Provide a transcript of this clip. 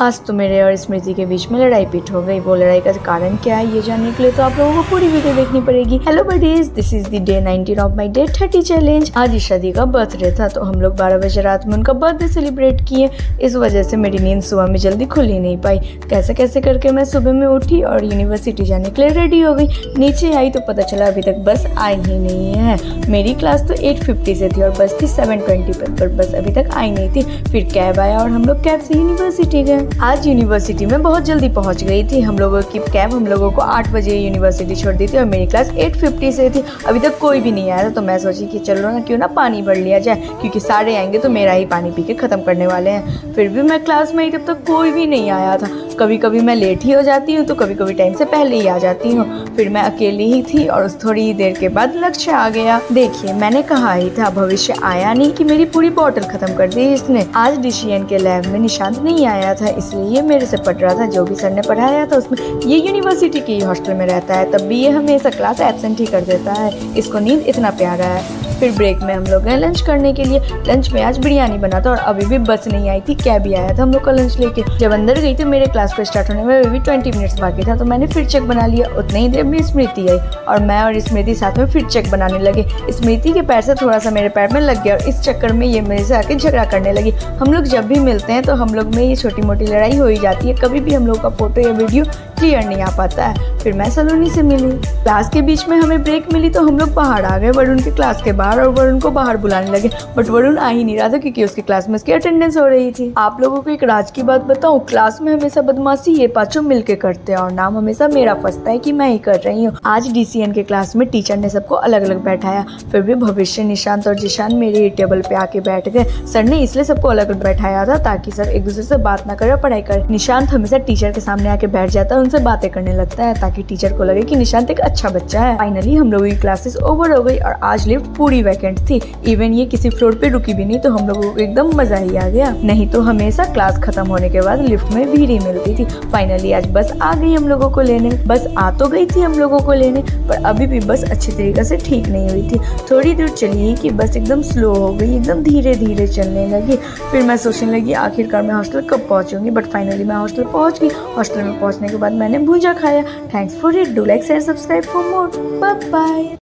आज तो मेरे और स्मृति के बीच में लड़ाई पीट हो गई। वो लड़ाई का कारण क्या है ये जानने के लिए तो आप लोगों को पूरी वीडियो देखनी पड़ेगी। Hello buddies, this is the day 19 of my day 30 challenge. आज ईशा दी का बर्थडे था तो हम लोग 12 बजे रात में उनका बर्थडे सेलिब्रेट किए। इस वजह से मेरी नींद सुबह में जल्दी खुल ही नहीं पाई। कैसे कैसे करके मैं सुबह में उठी और यूनिवर्सिटी जाने के लिए रेडी हो गई। नीचे आई तो पता चला अभी तक बस आई ही नहीं है। मेरी क्लास तो 8:50 से थी और बस थी 7:20 पर बस अभी तक आई नहीं थी। फिर कैब आया और हम लोग कैब से यूनिवर्सिटी गए। आज यूनिवर्सिटी में बहुत जल्दी पहुंच गई थी। हम लोगों की कैब हम लोगों को 8 बजे यूनिवर्सिटी छोड़ दी थी और मेरी क्लास 8:50 से थी। अभी तक कोई भी नहीं आया था तो मैं सोची कि चलो ना क्यों ना पानी भर लिया जाए, क्योंकि सारे आएंगे तो मेरा ही पानी पी के ख़त्म करने वाले हैं। फिर भी मैं क्लास में आई तब तक कोई भी नहीं आया था। कभी कभी मैं लेट ही हो जाती हूँ तो कभी कभी टाइम से पहले ही आ जाती हूँ। फिर मैं अकेली ही थी और उस थोड़ी ही देर के बाद लक्ष्य आ गया। देखिए मैंने कहा ही था, भविष्य आया नहीं कि मेरी पूरी बॉटल खत्म कर दी इसने। आज डिसियन के लैब में निशांत नहीं आया था इसलिए ये मेरे से पढ़ रहा था। जो भी सर ने पढ़ाया था उसमें, ये यूनिवर्सिटी की हॉस्टल में रहता है तब भी ये हमेशा क्लास एब्सेंट ही कर देता है। इसको नींद इतना प्यारा है। फिर ब्रेक में हम लोग गए लंच करने के लिए। लंच में आज बिरयानी बना था और अभी भी बस नहीं आई थी, कैब भी आया था हम लोग का लंच लेके। जब अंदर गई तो मेरे क्लास को स्टार्ट होने में अभी भी 20 मिनट्स बाकी था तो मैंने फिर चेक बना लिया। उतने ही देर में स्मृति आई और मैं और स्मृति साथ में फिर चेक बनाने लगे। स्मृति के पैर से थोड़ा सा मेरे पैर में लग गया और इस चक्कर में ये मेरे से आके झगड़ा करने लगी। हम लोग जब भी मिलते हैं तो हम लोग में ये छोटी मोटी लड़ाई हो ही जाती है। कभी भी हम लोग का फोटो या वीडियो क्लियर नहीं आ पाता है। फिर मैं सलोनी से मिली। क्लास के बीच में हमें ब्रेक मिली तो हम लोग बाहर आ गए वरुण की क्लास के बाहर और वरुण को बाहर बुलाने लगे, बट वरुण आ ही नहीं रहा था क्योंकि उसकी क्लास में उसकी अटेंडेंस हो रही थी। आप लोगों को एक राज की बात बताऊं, क्लास में हमेशा बदमाशी ये पांचों मिलके करते हैं और नाम हमेशा मेरा फंसता है कि मैं ही कर रही हूँ। आज डीसीएन के क्लास में टीचर ने सबको अलग अलग बैठाया। फिर भी भविष्य, निशांत और जिशान मेरे टेबल पे आके बैठ गए। सर ने इसलिए सबको अलग अलग बैठाया था ताकि सर एक दूसरे से बात ना करे और पढ़ाई करे। निशांत हमेशा टीचर के सामने आके बैठ जाता है, उनसे बातें करने लगता है ताकि टीचर को लगे कि निशांत एक अच्छा बच्चा है। फाइनली हम लोगों की क्लासेस ओवर हो गई और आज लिफ्ट पूरी वैकेंट थी। इवन ये किसी फ्लोर पे रुकी भी नहीं तो हम लोगों को एकदम मजा ही आ गया। नहीं तो हमेशा क्लास खत्म होने के बाद लिफ्ट में भीड़ ही मिलती थी। फाइनली आज बस आ गई हम लोगों को लेने। बस आ तो गई थी हम लोगों को लेने पर अभी भी बस अच्छी तरीके से ठीक नहीं हुई थी। थोड़ी दूर चली कि बस एकदम स्लो हो गई, एकदम धीरे धीरे चलने लगी। फिर मैं सोचने लगी आखिरकार मैं हॉस्टल कब पहुंचूंगी, बट फाइनली मैं हॉस्टल पहुंच गई। हॉस्टल में पहुंचने के बाद मैंने भूजा खाया। Thanks for it, do like share subscribe for more, bye bye.